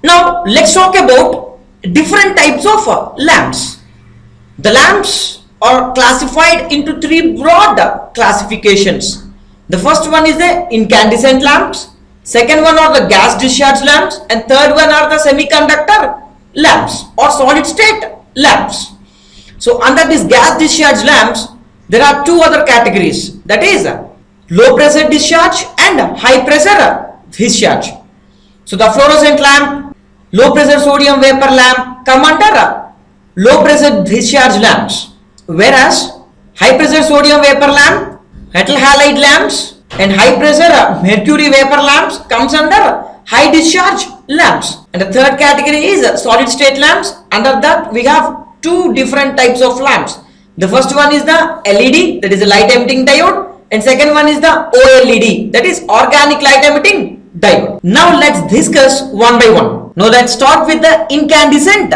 Now let's talk about different types of lamps. The lamps are classified into three broad classifications. The first one is the incandescent lamps, second one are the gas discharge lamps, and third one are the semiconductor lamps or solid state lamps. So under these gas discharge lamps, there are two other categories, that is low pressure discharge and high pressure discharge. So the fluorescent lamp, low pressure sodium vapor lamp come under low pressure discharge lamps, whereas high pressure sodium vapor lamp, metal halide lamps and high pressure mercury vapor lamps comes under high discharge lamps. And the third category is solid state lamps. Under that we have two different types of lamps. The first one is the LED, that is a light emitting diode, and second one is the OLED, that is organic light emitting diode. Now let's discuss one by one. Now let's start with the incandescent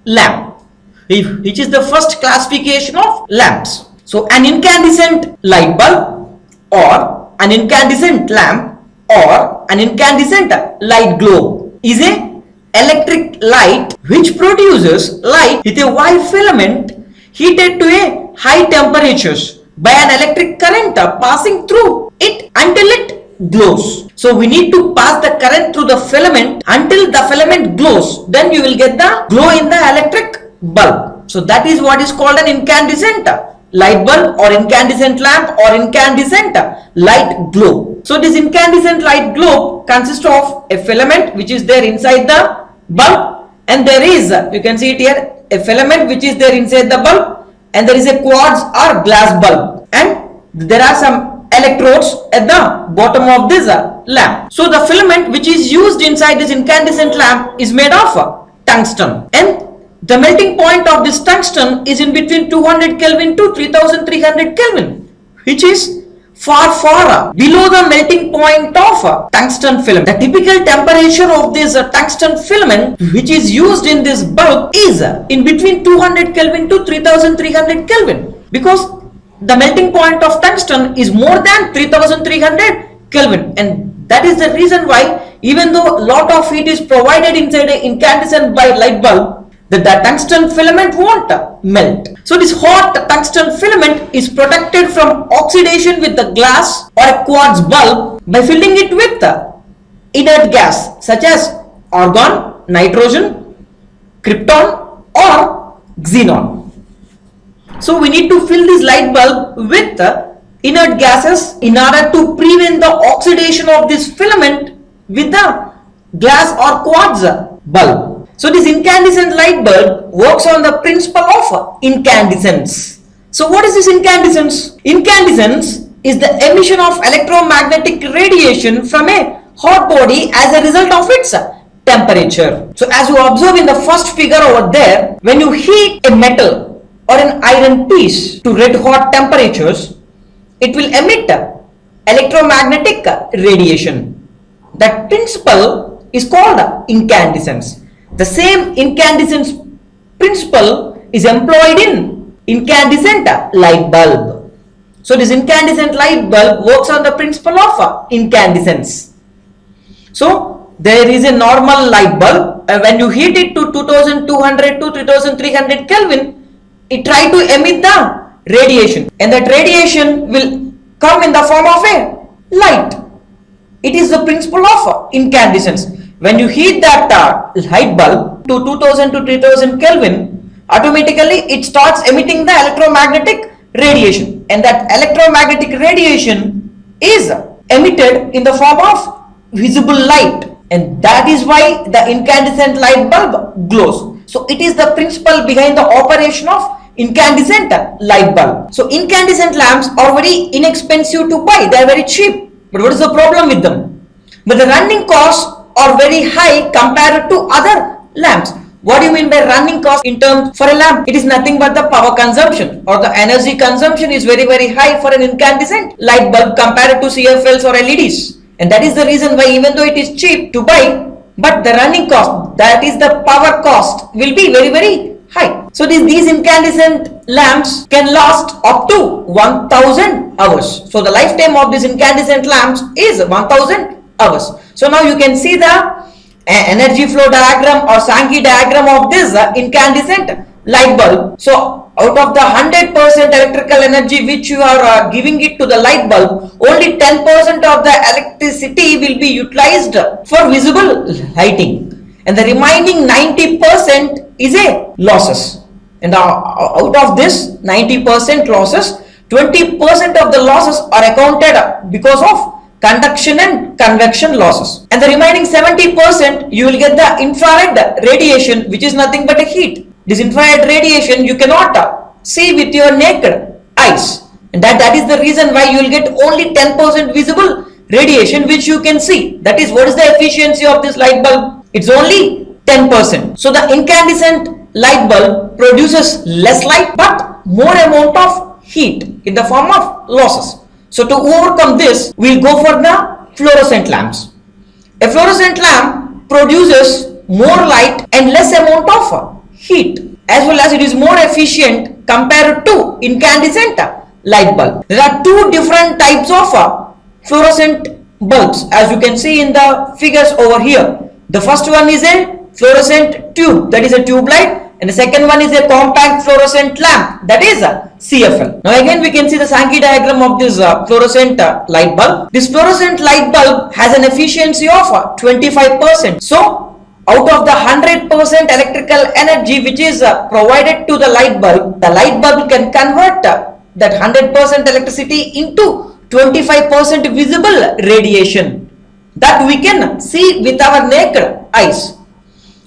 lamp, which is the first classification of lamps. So an incandescent light bulb or an incandescent lamp or an incandescent light globe is a electric light which produces light with a wire filament heated to a high temperatures by an electric current passing through it until it glows. So we need to pass the current through the filament until the filament glows, then you will get the glow in the electric bulb. So that is what is called an incandescent light bulb or incandescent lamp or incandescent light globe. So this incandescent light globe consists of a filament which is there inside the bulb, and there is, you can see it here, a filament which is there inside the bulb, and there is a quartz or glass bulb, and there are some electrodes at the bottom of this lamp. So the filament which is used inside this incandescent lamp is made of tungsten, and the melting point of this tungsten is in between 200 Kelvin to 3300 Kelvin, which is far below the melting point of tungsten filament. The typical temperature of this tungsten filament which is used in this bulb is in between 200 Kelvin to 3300 Kelvin, because the melting point of tungsten is more than 3300 Kelvin, and that is the reason why even though a lot of heat is provided inside an incandescent light bulb, that the tungsten filament won't melt. So this hot tungsten filament is protected from oxidation with the glass or a quartz bulb by filling it with inert gas such as argon, nitrogen, krypton or xenon. So we need to fill this light bulb with inert gases in order to prevent the oxidation of this filament with the glass or quartz bulb. So this incandescent light bulb works on the principle of incandescence. So what is this incandescence? Incandescence is the emission of electromagnetic radiation from a hot body as a result of its temperature. So as you observe in the first figure over there, when you heat a metal or an iron piece to red hot temperatures, it will emit electromagnetic radiation. That principle is called incandescence. The same incandescence principle is employed in incandescent light bulb. So this incandescent light bulb works on the principle of incandescence. So there is a normal light bulb, when you heat it to 2200 to 3300 Kelvin, it tries to emit the radiation, and that radiation will come in the form of a light. It is the principle of incandescence. When you heat that light bulb to 2000 to 3000 Kelvin, automatically it starts emitting the electromagnetic radiation, and that electromagnetic radiation is emitted in the form of visible light, and that is why the incandescent light bulb glows. So it is the principle behind the operation of incandescent light bulb. So incandescent lamps are very inexpensive to buy, they are very cheap, but what is the problem with them? But the running costs are very high compared to other lamps. What do you mean by running cost in terms for a lamp? It is nothing but the power consumption or the energy consumption is very high for an incandescent light bulb compared to CFLs or LEDs. And that is the reason why even though it is cheap to buy, but the running cost, that is the power cost, will be very high. So these incandescent lamps can last up to 1000 hours. So the lifetime of these incandescent lamps is 1000 hours. So now you can see the energy flow diagram or Sankey diagram of this incandescent light bulb. So out of the 100% electrical energy which you are giving it to the light bulb, only 10% of the electricity will be utilized for visible lighting, and the remaining 90% is a losses. And out of this 90% losses, 20% of the losses are accounted because of conduction and convection losses, and the remaining 70% you will get the infrared radiation, which is nothing but a heat. This infrared radiation you cannot see with your naked eyes, and that is the reason why you will get only 10% visible radiation which you can see. That is, what is the efficiency of this light bulb? It's only 10%. So the incandescent light bulb produces less light but more amount of heat in the form of losses. So to overcome this, we'll go for the fluorescent lamps. A fluorescent lamp produces more light and less amount of heat, as well as it is more efficient compared to incandescent light bulb. There are two different types of fluorescent bulbs, as you can see in the figures over here. The first one is a fluorescent tube, that is a tube light, and the second one is a compact fluorescent lamp, that is a CFL. Now again we can see the Sankey diagram of this fluorescent light bulb. This fluorescent light bulb has an efficiency of 25%. So out of the 100% electrical energy which is provided to the light bulb can convert that 100% electricity into 25% visible radiation that we can see with our naked eyes,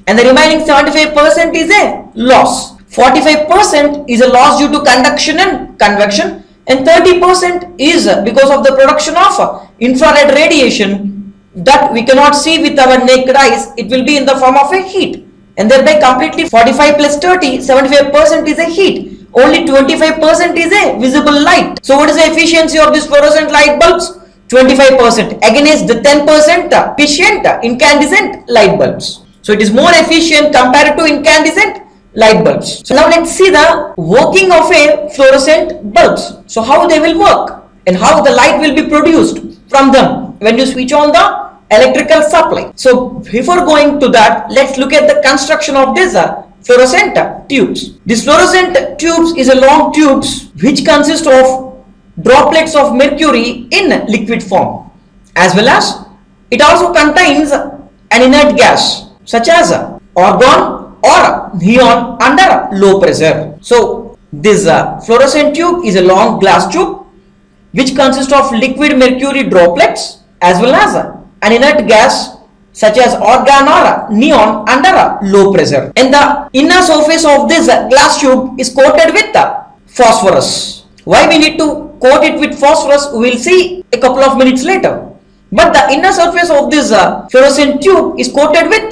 and the remaining 75% is a loss. 45% is a loss due to conduction and convection, and 30% is because of the production of infrared radiation that we cannot see with our naked eyes. It will be in the form of a heat, and thereby completely 45 plus 30, 75% is a heat, only 25% is a visible light. So what is the efficiency of these fluorescent light bulbs? 25% against the 10% efficient incandescent light bulbs. So it is more efficient compared to incandescent light bulbs. So now let's see the working of a fluorescent bulbs. So how they will work and how the light will be produced from them when you switch on the electrical supply. So before going to that, let's look at the construction of these fluorescent tubes. This fluorescent tubes is a long tubes which consist of droplets of mercury in liquid form, as well as it also contains an inert gas such as argon or neon under low pressure. So this fluorescent tube is a long glass tube which consists of liquid mercury droplets as well as an inert gas such as argon or neon under low pressure, and the inner surface of this glass tube is coated with phosphorus. Why we need to coat it with phosphorus, we will see a couple of minutes later. But the inner surface of this fluorescent tube is coated with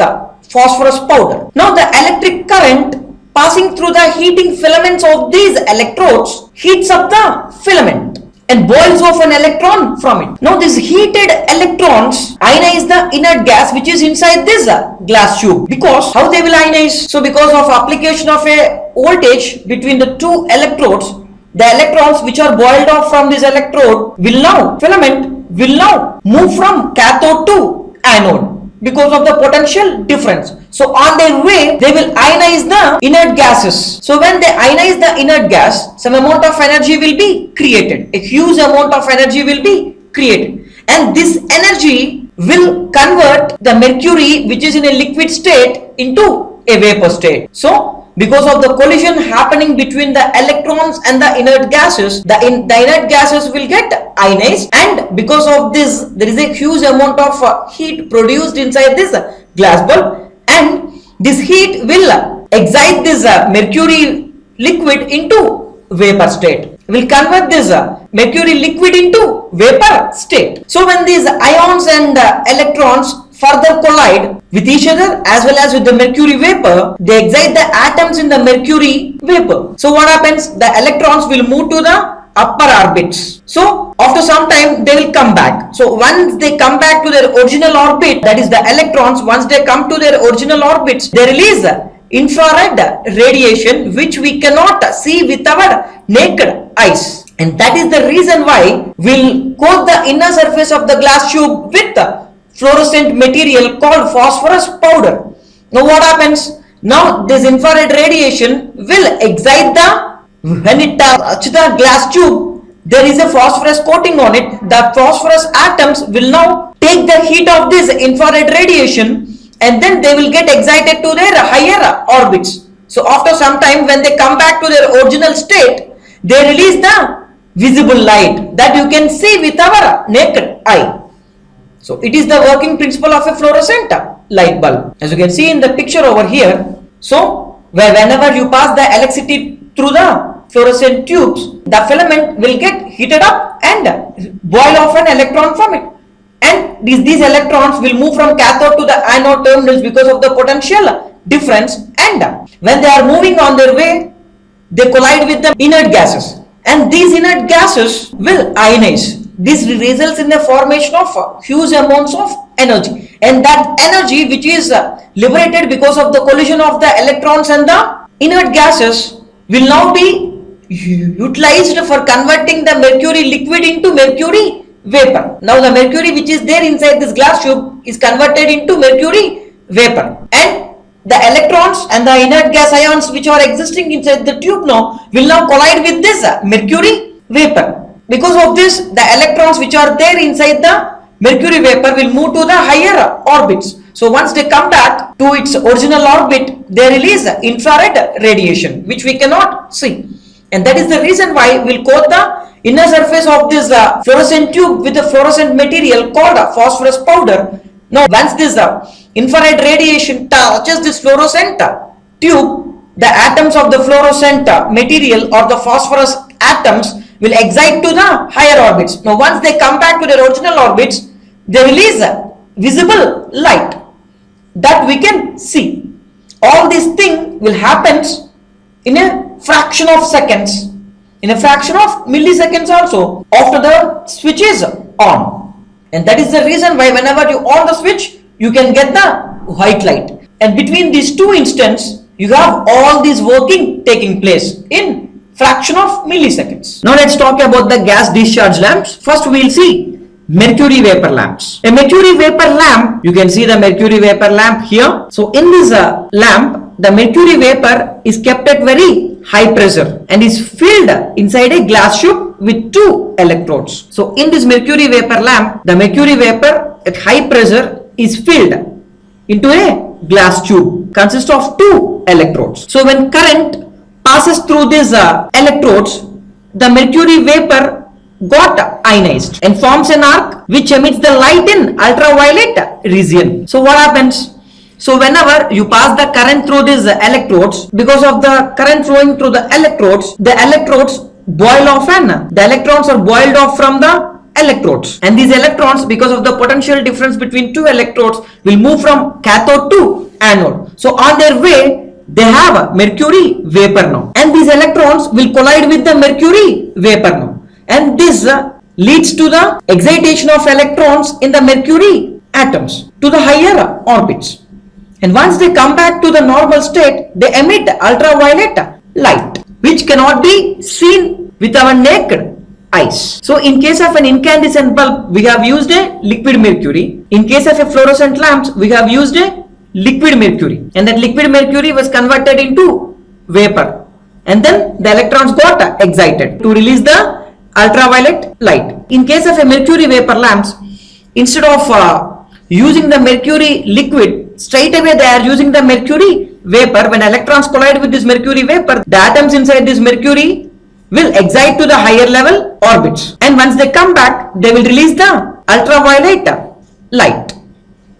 phosphorus powder. Now the electric current passing through the heating filaments of these electrodes heats up the filament and boils off an electron from it. Now these heated electrons ionize the inert gas which is inside this glass tube. Because how they will ionize? So because of application of a voltage between the two electrodes, the electrons which are boiled off from this electrode filament will now move from cathode to anode because of the potential difference. So on their way, they will ionize the inert gases. So when they ionize the inert gas, some amount of energy will be created. A huge amount of energy will be created. And this energy will convert the mercury which is in a liquid state into a vapor state. So because of the collision happening between the electrons and the inert gases, the inert gases will get ionized, and because of this there is a huge amount of heat produced inside this glass bulb, and this heat will excite this mercury liquid into vapor state, will convert this mercury liquid into vapor state. So when these ions and electrons further collide with each other as well as with the mercury vapor, they excite the atoms in the mercury vapor. So what happens? The electrons will move to the upper orbits. So after some time they will come back. So once they come back to their original orbit, that is the electrons, once they come to their original orbits, they release infrared radiation which we cannot see with our naked eyes. And that is the reason why we'll coat the inner surface of the glass tube with fluorescent material called phosphorus powder. Now what happens? Now this infrared radiation will excite when it touches the glass tube, there is a phosphorus coating on it. The phosphorus atoms will now take the heat of this infrared radiation and then they will get excited to their higher orbits. So after some time when they come back to their original state, they release the visible light that you can see with our naked eye. So it is the working principle of a fluorescent light bulb. As you can see in the picture over here, so whenever you pass the electricity through the fluorescent tubes, the filament will get heated up and boil off an electron from it. And these electrons will move from cathode to the anode terminals because of the potential difference, and when they are moving on their way, they collide with the inert gases, and these inert gases will ionize. This results in the formation of huge amounts of energy, and that energy which is liberated because of the collision of the electrons and the inert gases will now be utilized for converting the mercury liquid into mercury vapor. Now the mercury which is there inside this glass tube is converted into mercury vapor, and the electrons and the inert gas ions which are existing inside the tube now will now collide with this mercury vapor. Because of this, the electrons which are there inside the mercury vapor will move to the higher orbits. So once they come back to its original orbit, they release infrared radiation which we cannot see, and that is the reason why we'll coat the inner surface of this fluorescent tube with a fluorescent material called phosphorus powder. Now once this infrared radiation touches this fluorescent tube, the atoms of the fluorescent material or the phosphorus atoms will excite to the higher orbits. Now once they come back to their original orbits, they release visible light that we can see. All this thing will happen in a fraction of seconds, in a fraction of milliseconds also, after the switch is on. And that is the reason why whenever you on the switch, you can get the white light. And between these two instants, you have all this working taking place in fraction of milliseconds. Now let's talk about the gas discharge lamps. First we will see mercury vapor lamps. A mercury vapor lamp, you can see the mercury vapor lamp here. So in this lamp, the mercury vapor is kept at very high pressure and is filled inside a glass tube with two electrodes. So in this mercury vapor lamp, the mercury vapor at high pressure is filled into a glass tube consists of two electrodes. So when current passes through these electrodes, the mercury vapor got ionized and forms an arc which emits the light in ultraviolet region. So what happens? So whenever you pass the current through these electrodes, because of the current flowing through the electrodes boil off and the electrons are boiled off from the electrodes, and these electrons, because of the potential difference between two electrodes, will move from cathode to anode. So on their way, they have a mercury vapor now, and these electrons will collide with the mercury vapor now, and this leads to the excitation of electrons in the mercury atoms to the higher orbits, and once they come back to the normal state, they emit ultraviolet light which cannot be seen with our naked eyes. So in case of an incandescent bulb, we have used a liquid mercury. In case of a fluorescent lamps, we have used a liquid mercury, and that liquid mercury was converted into vapor, and then the electrons got excited to release the ultraviolet light. In case of a mercury vapor lamps, instead of using the mercury liquid, straight away they are using the mercury vapor. When electrons collide with this mercury vapor, the atoms inside this mercury will excite to the higher level orbits, and once they come back, they will release the ultraviolet light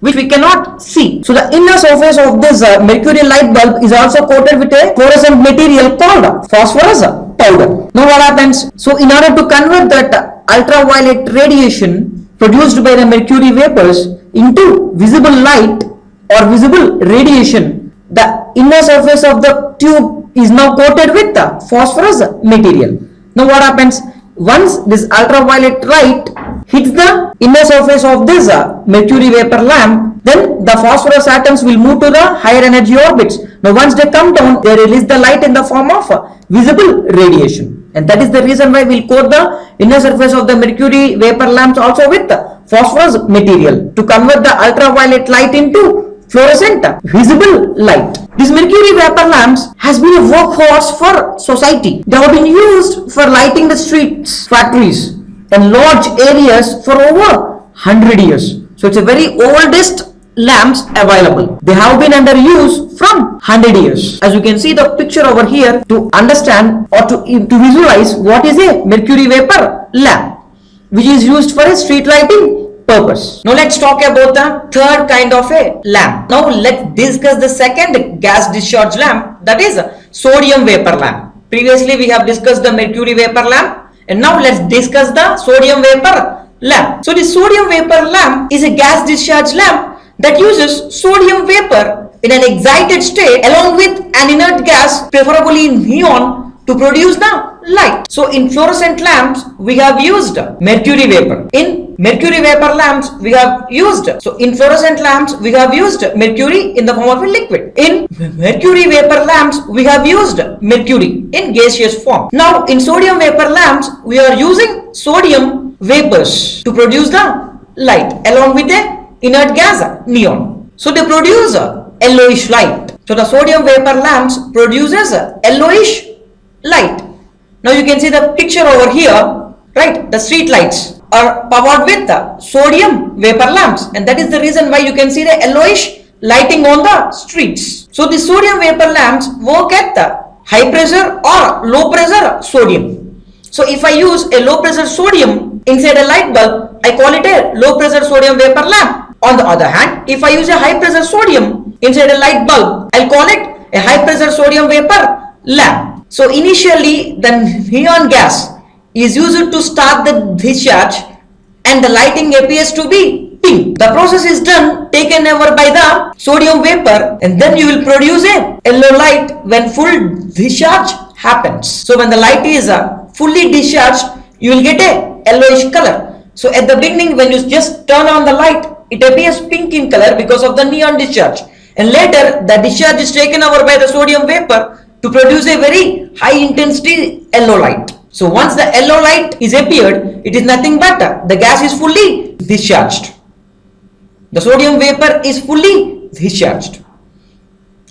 which we cannot see. So the inner surface of this mercury light bulb is also coated with a fluorescent material called phosphorus powder. Now what happens? So in order to convert that ultraviolet radiation produced by the mercury vapors into visible light or visible radiation, the inner surface of the tube is now coated with the phosphorus material. Now what happens? Once this ultraviolet light hits the inner surface of this mercury vapor lamp, then the phosphorus atoms will move to the higher energy orbits. Now once they come down, they release the light in the form of visible radiation. And that is the reason why we'll coat the inner surface of the mercury vapor lamps also with phosphorus material to convert the ultraviolet light into fluorescent visible light. These mercury vapor lamps has been a workhorse for society. They have been used for lighting the streets, factories and large areas for over 100 years. So it's a very oldest lamps available. They have been under use from 100 years. As you can see the picture over here, to understand or to visualize what is a mercury vapor lamp, which is used for a street lighting purpose. Now let's talk about the third kind of a lamp. Now let's discuss the second gas discharge lamp, that is sodium vapor lamp. Previously we have discussed the mercury vapor lamp, and now let's discuss the sodium vapor lamp. So the sodium vapor lamp is a gas discharge lamp that uses sodium vapor in an excited state along with an inert gas, preferably neon, to produce the light. So in fluorescent lamps we have used mercury vapor. In mercury vapor lamps we have used, so in fluorescent lamps we have used mercury in the form of a liquid. In mercury vapor lamps we have used mercury in gaseous form. Now in sodium vapor lamps we are using sodium vapors to produce the light along with a inert gas neon. So they produce a yellowish light. So the sodium vapor lamps produces a yellowish light. Now you can see the picture over here, right? The street lights are powered with the sodium vapor lamps, and that is the reason why you can see the yellowish lighting on the streets. So the sodium vapor lamps work at the high pressure or low pressure sodium. So if I use a low pressure sodium inside a light bulb, I call it a low pressure sodium vapor lamp. On the other hand, if I use a high pressure sodium inside a light bulb, I'll call it a high pressure sodium vapor lamp. So initially the neon gas is used to start the discharge and the lighting appears to be pink. The process is done, taken over by the sodium vapor, and then you will produce a yellow light when full discharge happens. So when the light is fully discharged, you will get a yellowish color. So at the beginning when you just turn on the light, it appears pink in color because of the neon discharge, and later the discharge is taken over by the sodium vapor to produce a very high intensity yellow light. So once the yellow light is appeared, it is nothing but the gas is fully discharged. The sodium vapor is fully discharged.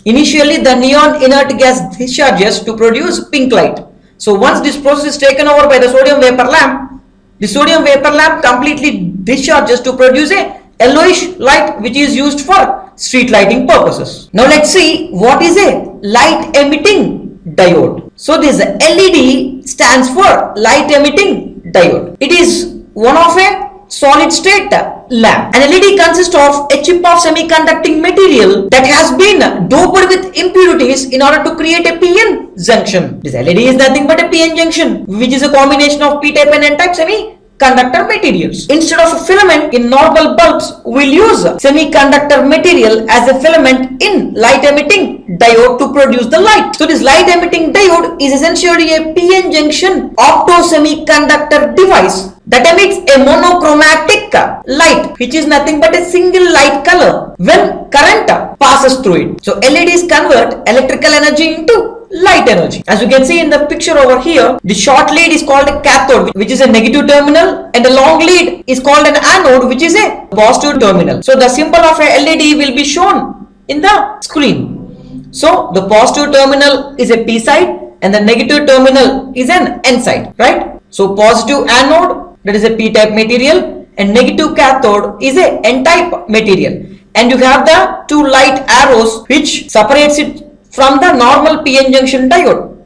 Initially the neon inert gas discharges to produce pink light. So once this process is taken over by the sodium vapor lamp, the sodium vapor lamp completely discharges to produce a yellowish light which is used for street lighting purposes. Now let's see what is a light emitting diode. So this LED stands for light emitting diode. It is one of a solid state lamp. An LED consists of a chip of semiconducting material that has been doped with impurities in order to create a PN junction. This LED is nothing but a PN junction, which is a combination of P-type and N-type semiconductor materials. Instead of a filament in normal bulbs, we'll use semiconductor material as a filament in light emitting diode to produce the light. So this light emitting diode is essentially a PN junction opto semiconductor device that emits a monochromatic light, which is nothing but a single light color when current passes through it. So LEDs convert electrical energy into light energy. As you can see in the picture over here, the short lead is called a cathode, which is a negative terminal, and the long lead is called an anode, which is a positive terminal. So the symbol of a LED will be shown in the screen. So the positive terminal is a P side and the negative terminal is an N side, right? So positive anode, that is a P-type material, and negative cathode is a N-type material. And you have the two light arrows which separates it from the normal PN junction diode.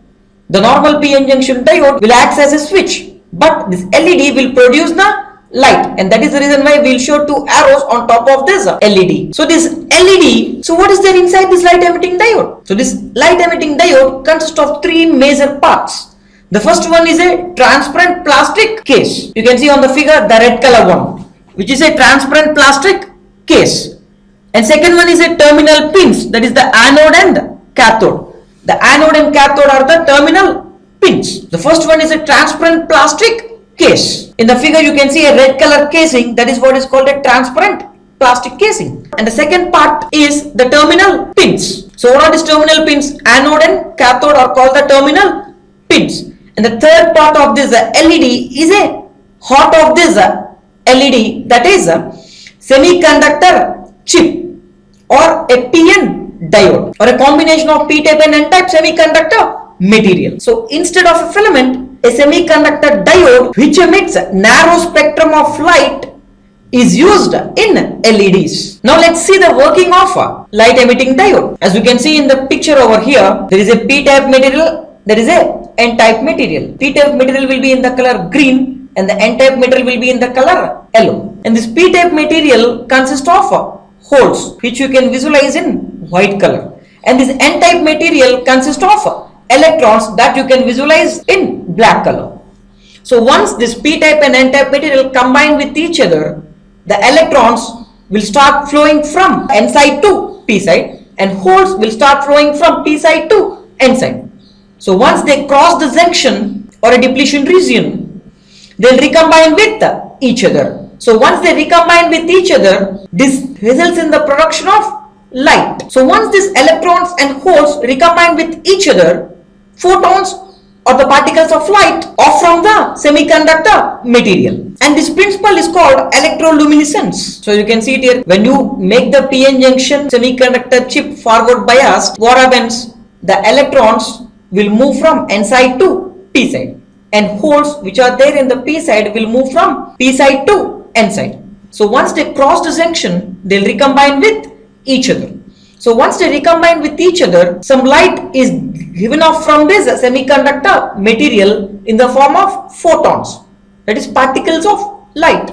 The normal PN junction diode will act as a switch, but this LED will produce the light, and that is the reason why we'll show two arrows on top of this LED. So this LED, so what is there inside this light emitting diode? So this light emitting diode consists of three major parts. The first one is a transparent plastic case. You can see on the figure the red color one, which is a transparent plastic case. And second one is a terminal pins, that is the anode and cathode. The anode and cathode are the terminal pins. The first one is a transparent plastic case. In the figure you can see a red color casing, that is what is called a transparent plastic casing. And the second part is the terminal pins. So what are these terminal pins? Anode and cathode are called the terminal pins. And the third part of this LED is a heart of this LED, that is a semiconductor chip or a PN diode or a combination of P-type and N-type semiconductor material. So instead of a filament, a semiconductor diode which emits narrow spectrum of light is used in LEDs. Now let's see the working of a light emitting diode. As you can see in the picture over here, there is a P-type material, there is a N-type material. P-type material will be in the color green and the N-type material will be in the color yellow. And this P-type material consists of holes which you can visualize in white color. And this N-type material consists of electrons that you can visualize in black color. So once this P-type and N-type material combine with each other, the electrons will start flowing from N side to P side and holes will start flowing from P side to N side. So once they cross the junction or a depletion region, they'll recombine with each other. So once they recombine with each other, this results in the production of light. So once these electrons and holes recombine with each other, photons or the particles of light off from the semiconductor material. And this principle is called electroluminescence. So you can see it here. When you make the PN junction semiconductor chip forward biased, what happens? The electrons will move from N side to P side. And holes which are there in the P side will move from P side to N side. So once they cross the junction, they'll recombine with each other. So once they recombine with each other, some light is given off from this semiconductor material in the form of photons, that is particles of light.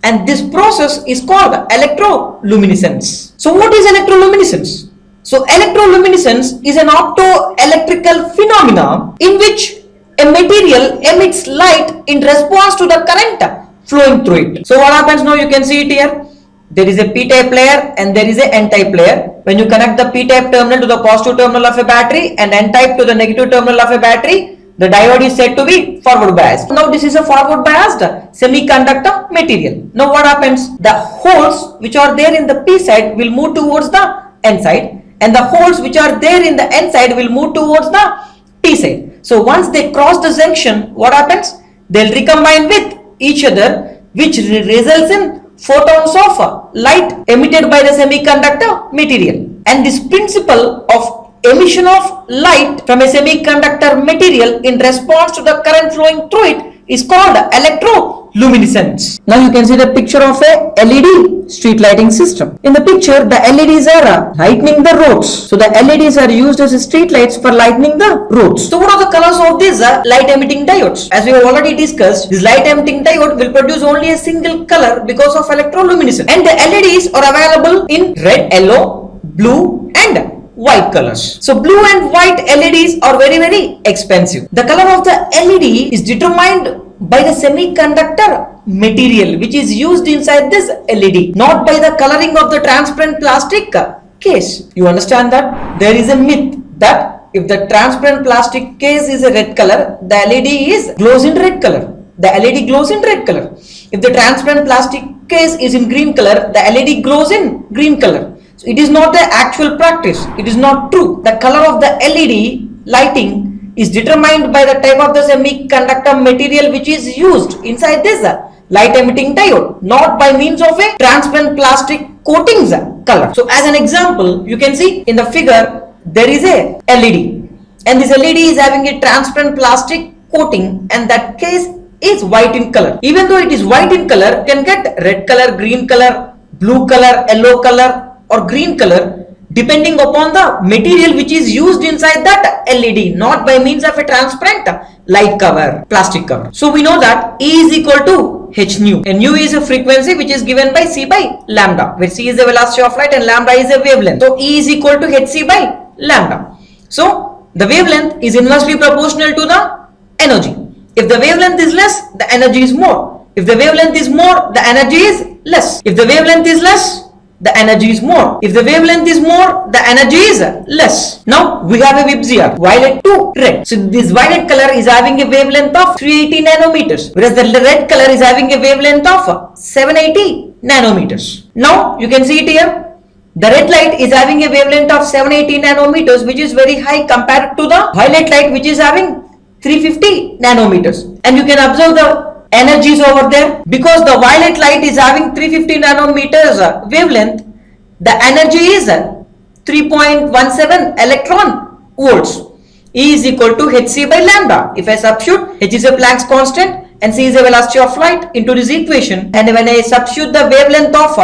And this process is called electroluminescence. So what is electroluminescence? So electroluminescence is an optoelectrical phenomena in which a material emits light in response to the current flowing through it. So what happens now? You can see it here. There is a P-type layer and there is a N-type layer. When you connect the P-type terminal to the positive terminal of a battery and N-type to the negative terminal of a battery, the diode is said to be forward biased. Now this is a forward biased semiconductor material. Now what happens? The holes which are there in the P side will move towards the N side and the holes which are there in the N side will move towards the P side. So once they cross the junction, what happens? They'll recombine with each other, which results in photons of light emitted by the semiconductor material. And this principle of emission of light from a semiconductor material in response to the current flowing through it is called electroluminescence. Now you can see the picture of a LED street lighting system. In the picture, the LEDs are lightening the roads. So the LEDs are used as street lights for lightening the roads. So what are the colors of these light emitting diodes? As we have already discussed, this light emitting diode will produce only a single color because of electroluminescence. And the LEDs are available in red, yellow, blue and white colors. So blue and white LEDs are very expensive. The color of the LED is determined by the semiconductor material which is used inside this LED, not by the coloring of the transparent plastic case. You understand that? There is a myth that if the transparent plastic case is a red color, the LED glows in red color. The LED glows in red color. If the transparent plastic case is in green color, the LED glows in green color. So it is not the actual practice. It is not true. The color of the LED lighting is determined by the type of the semiconductor material which is used inside this light emitting diode, not by means of a transparent plastic coatings color. So as an example, you can see in the figure there is a LED and this LED is having a transparent plastic coating and that case is white in color. Even though it is white in color, you can get red color, green color, blue color, yellow color or green color depending upon the material which is used inside that LED, not by means of a transparent light cover, plastic cover. So we know that E is equal to h nu, and nu is a frequency which is given by c by lambda, where c is the velocity of light and lambda is a wavelength. So E is equal to hc by lambda. So the wavelength is inversely proportional to the energy. If the wavelength is less, the energy is more. If the wavelength is more, the energy is less. If the wavelength is less, the energy is more. If the wavelength is more, the energy is less. Now we have a VIBGR, violet to red. So this violet color is having a wavelength of 380 nanometers, whereas the red color is having a wavelength of 780 nanometers. Now you can see it here. The red light is having a wavelength of 780 nanometers, which is very high compared to the violet light, which is having 350 nanometers. And you can observe the energies over there. Because the violet light is having 350 nanometers wavelength, the energy is 3.17 electron volts. E is equal to hc by lambda. If I substitute, h is a Planck's constant and c is the velocity of light into this equation, and when I substitute the wavelength of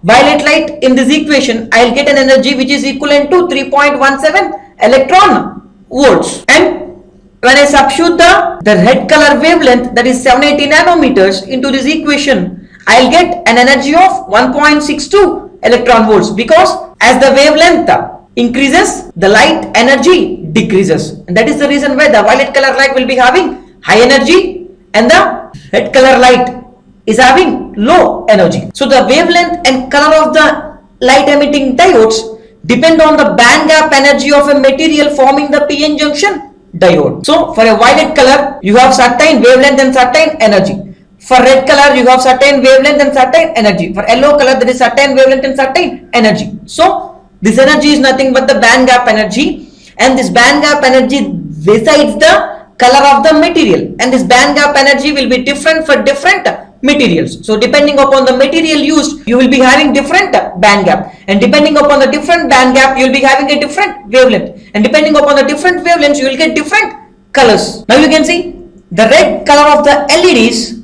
violet light in this equation, I will get an energy which is equivalent to 3.17 electron volts. And when I substitute the red color wavelength, that is 780 nanometers, into this equation, I will get an energy of 1.62 electron volts, because as the wavelength increases, the light energy decreases, and that is the reason why the violet color light will be having high energy and the red color light is having low energy. So the wavelength and color of the light emitting diodes depend on the band gap energy of a material forming the p-n junction diode. So for a violet color, you have certain wavelength and certain energy. For red color, you have certain wavelength and certain energy. For yellow color, there is certain wavelength and certain energy. So this energy is nothing but the band gap energy, and this band gap energy resides the color of the material, and this band gap energy will be different for different materials. So depending upon the material used, you will be having different band gap, and depending upon the different band gap, you will be having a different wavelength, and depending upon the different wavelengths, you will get different colors. Now you can see the red color of the LEDs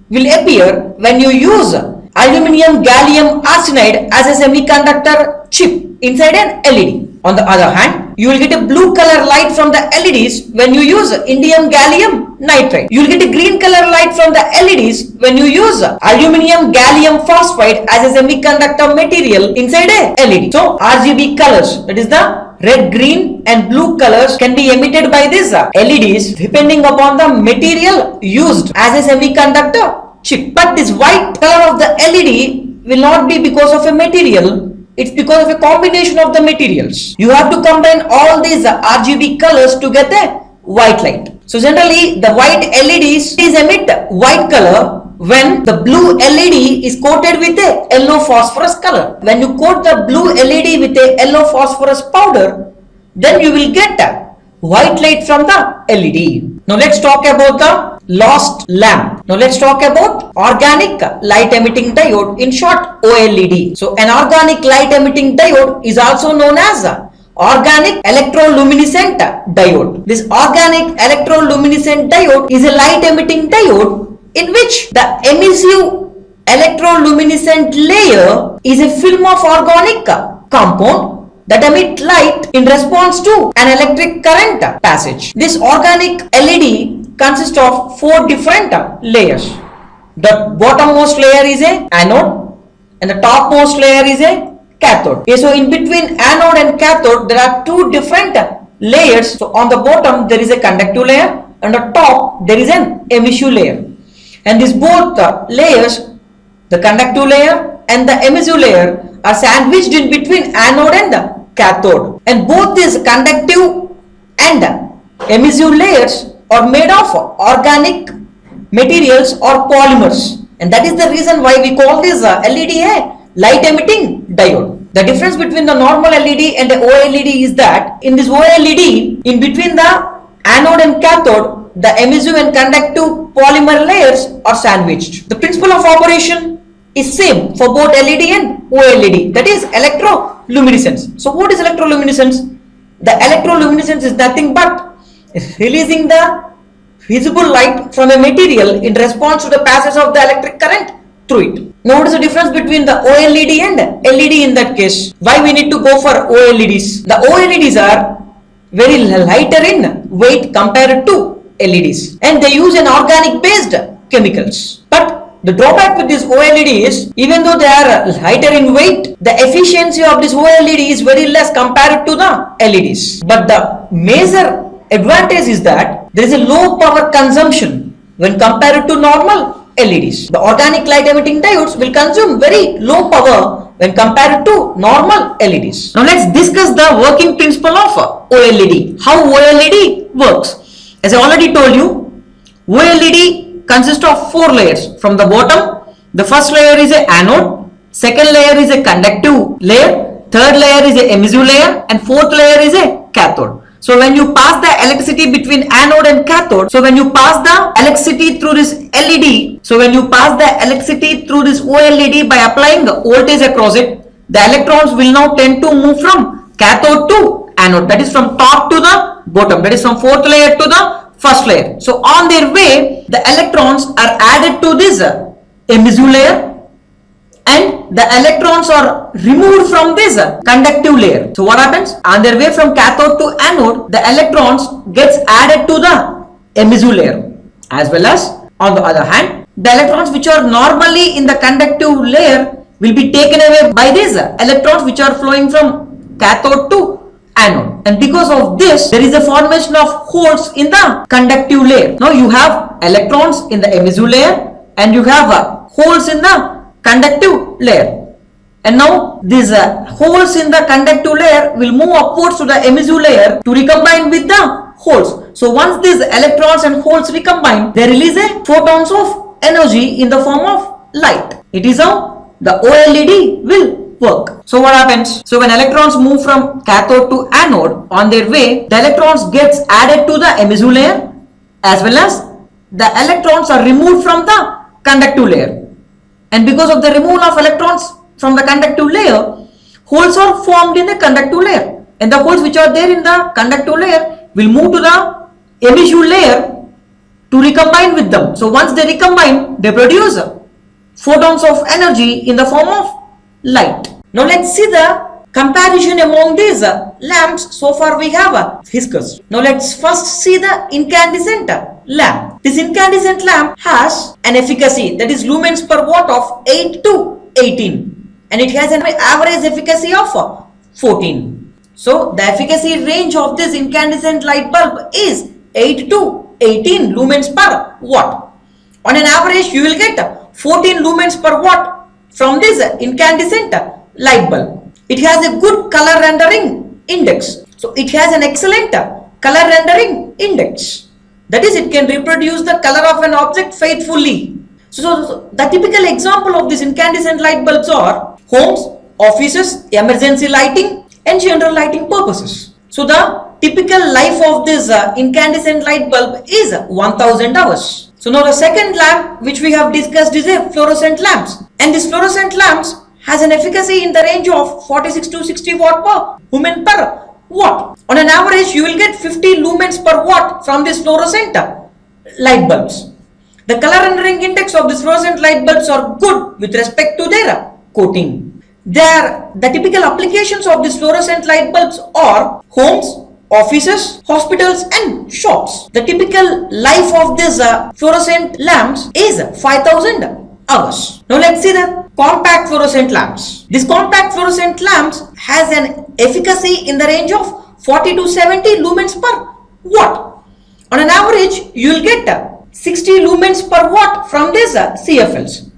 will appear when you use aluminum gallium arsenide as a semiconductor chip inside an LED. On the other hand, you will get a blue color light from the LEDs when you use indium gallium nitride. You will get a green color light from the LEDs when you use aluminum gallium phosphide as a semiconductor material inside a LED. So RGB colors, that is the red, green and blue colors, can be emitted by these LEDs depending upon the material used as a semiconductor chip. But this white color of the LED will not be because of a material. It's because of a combination of the materials. You have to combine all these RGB colors to get a white light. So generally the white LEDs emit white color when the blue LED is coated with a yellow phosphorus color. When you coat the blue LED with a yellow phosphorus powder, then you will get white light from the LED. Now let's talk about the lost lamp. Now let's talk about organic light emitting diode, in short OLED. So an organic light emitting diode is also known as organic electroluminescent diode. This organic electroluminescent diode is a light emitting diode in which the emissive electroluminescent layer is a film of organic compound that emit light in response to an electric current passage. This organic LED consists of 4 different layers. The bottommost layer is a anode and the topmost layer is a cathode. Okay, so in between anode and cathode there are 2 different layers. So on the bottom there is a conductive layer and on the top there is an emissive layer. And these both layers, the conductive layer and the emissive layer, are sandwiched in between anode and the cathode. And both these conductive and emissive layers are made of organic materials or polymers, and that is the reason why we call this LED a light emitting diode. The difference between the normal LED and the OLED is that in this OLED, in between the anode and cathode, the emissive and conductive polymer layers are sandwiched. The principle of operation is same for both LED and OLED, that is electroluminescence. So what is electroluminescence? The electroluminescence is nothing but releasing the visible light from a material in response to the passage of the electric current through it. Now what is the difference between the OLED and LED in that case? Why we need to go for OLEDs? The OLEDs are very lighter in weight compared to LEDs, and they use an organic based chemicals. But the drawback with this OLED is, even though they are lighter in weight, the efficiency of this OLED is very less compared to the LEDs. But the major advantage is that there is a low power consumption when compared to normal LEDs. The organic light emitting diodes will consume very low power when compared to normal LEDs. Now let's discuss the working principle of OLED. How OLED works. As I already told you, OLED consists of 4 layers. From the bottom, the first layer is a anode, second layer is a conductive layer, third layer is a emissive layer, and fourth layer is a cathode. So when you pass the electricity between anode and cathode, so when you pass the electricity through this LED, so when you pass the electricity through this OLED by applying voltage across it, the electrons will now tend to move from cathode to anode, that is from top to the bottom, that is from fourth layer to the first layer. So on their way, the electrons are added to this emissive layer and the electrons are removed from this conductive layer. So what happens? On their way from cathode to anode, the electrons gets added to the emissive layer, as well as on the other hand, the electrons which are normally in the conductive layer will be taken away by these electrons which are flowing from cathode to anode, and because of this there is a formation of holes in the conductive layer. Now you have electrons in the emissive layer and you have holes in the conductive layer, and now these holes in the conductive layer will move upwards to the emissive layer to recombine with the holes. So once these electrons and holes recombine, they release a photons of energy in the form of light. It is how the OLED will work. So what happens? So when electrons move from cathode to anode, on their way the electrons gets added to the emissive layer, as well as the electrons are removed from the conductive layer, and because of the removal of electrons from the conductive layer, holes are formed in the conductive layer, and the holes which are there in the conductive layer will move to the emissive layer to recombine with them. So once they recombine, they produce photons of energy in the form of light. Now let's see the comparison among these lamps. So far we have discussed. Now let's first see the incandescent lamp. This incandescent lamp has an efficacy, that is lumens per watt, of 8 to 18, and it has an average efficacy of 14. So the efficacy range of this incandescent light bulb is 8 to 18 lumens per watt. On an average you will get 14 lumens per watt from this incandescent light bulb. It has a good color rendering index. So it has an excellent color rendering index. That is, it can reproduce the color of an object faithfully. So the typical example of these incandescent light bulbs are homes, offices, emergency lighting and general lighting purposes. So the typical life of this incandescent light bulb is 1000 hours. So now the second lamp which we have discussed is a fluorescent lamps, and this fluorescent lamps has an efficacy in the range of 46 to 60 watt per lumen per watt. On an average you will get 50 lumens per watt from these fluorescent light bulbs. The color rendering index of these fluorescent light bulbs are good with respect to their coating. The typical applications of these fluorescent light bulbs are homes, offices, hospitals and shops. The typical life of these fluorescent lamps is 5000 hours. Now let's see the compact fluorescent lamps. This compact fluorescent lamps has an efficacy in the range of 40 to 70 lumens per watt. On an average you will get 60 lumens per watt from these CFLs.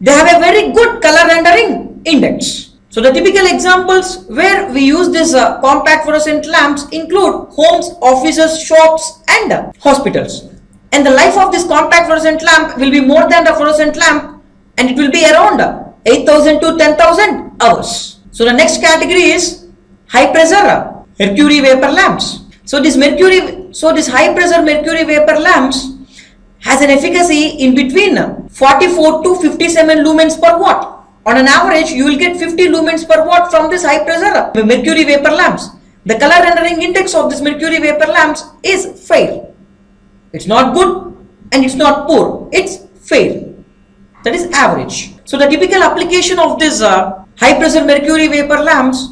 They have a very good color rendering index. So the typical examples where we use this compact fluorescent lamps include homes, offices, shops and hospitals. And the life of this compact fluorescent lamp will be more than the fluorescent lamp, and it will be around 8000 to 10,000 hours. So the next category is high pressure mercury vapor lamps. So this high pressure mercury vapor lamps has an efficacy in between 44 to 57 lumens per watt. On an average you will get 50 lumens per watt from this high pressure mercury vapor lamps. The color rendering index of this mercury vapor lamps is fair. It's not good and it's not poor, it's fair, that is average. So the typical application of this high pressure mercury vapor lamps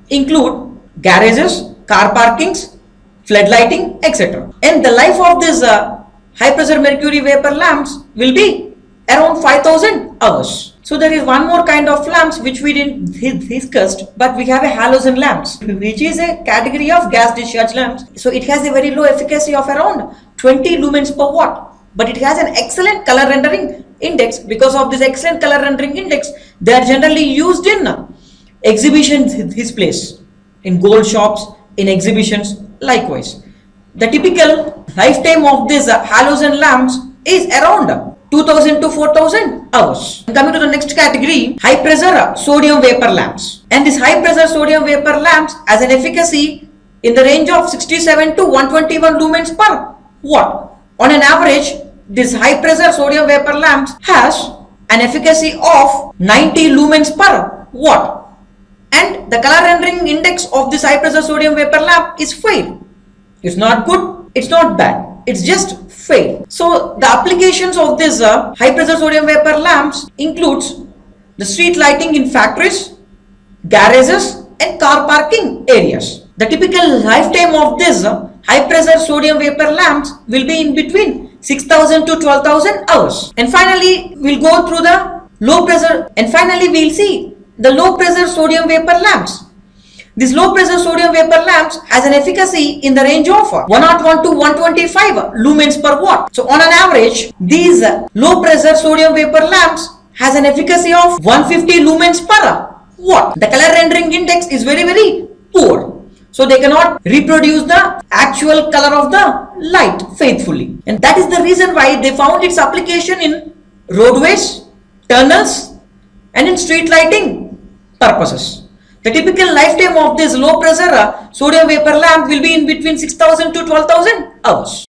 include garages, car parkings, flood lighting, etc. And the life of this high pressure mercury vapor lamps will be around 5000 hours. So there is one more kind of lamps which we didn't discussed, but we have a halogen lamps, which is a category of gas discharge lamps. So it has a very low efficacy of around 20 lumens per watt, but it has an excellent color rendering index. Because of this excellent color rendering index, they are generally used in exhibition displays, in gold shops, in exhibitions. Likewise, the typical lifetime of these halogen lamps is around 2000 to 4000 hours. Coming to the next category, high pressure sodium vapor lamps. And this high pressure sodium vapor lamps has an efficacy in the range of 67 to 121 lumens per watt. On an average, this high pressure sodium vapor lamps has an efficacy of 90 lumens per watt, and the color rendering index of this high pressure sodium vapor lamp is fair. It's not good, it's not bad, it's just fair. So the applications of this high pressure sodium vapor lamps includes the street lighting in factories, garages and car parking areas. The typical lifetime of this high pressure sodium vapor lamps will be in between 6,000 to 12,000 hours. And finally, we'll go through the low pressure, and finally we'll see the low pressure sodium vapor lamps. This low pressure sodium vapor lamps has an efficacy in the range of 101 to 125 lumens per watt. So on an average, these low pressure sodium vapor lamps has an efficacy of 150 lumens per watt. The color rendering index is very poor. So they cannot reproduce the actual color of the light faithfully. And that is the reason why they found its application in roadways, tunnels and in street lighting purposes. The typical lifetime of this low pressure sodium vapor lamp will be in between 6,000 to 12,000 hours.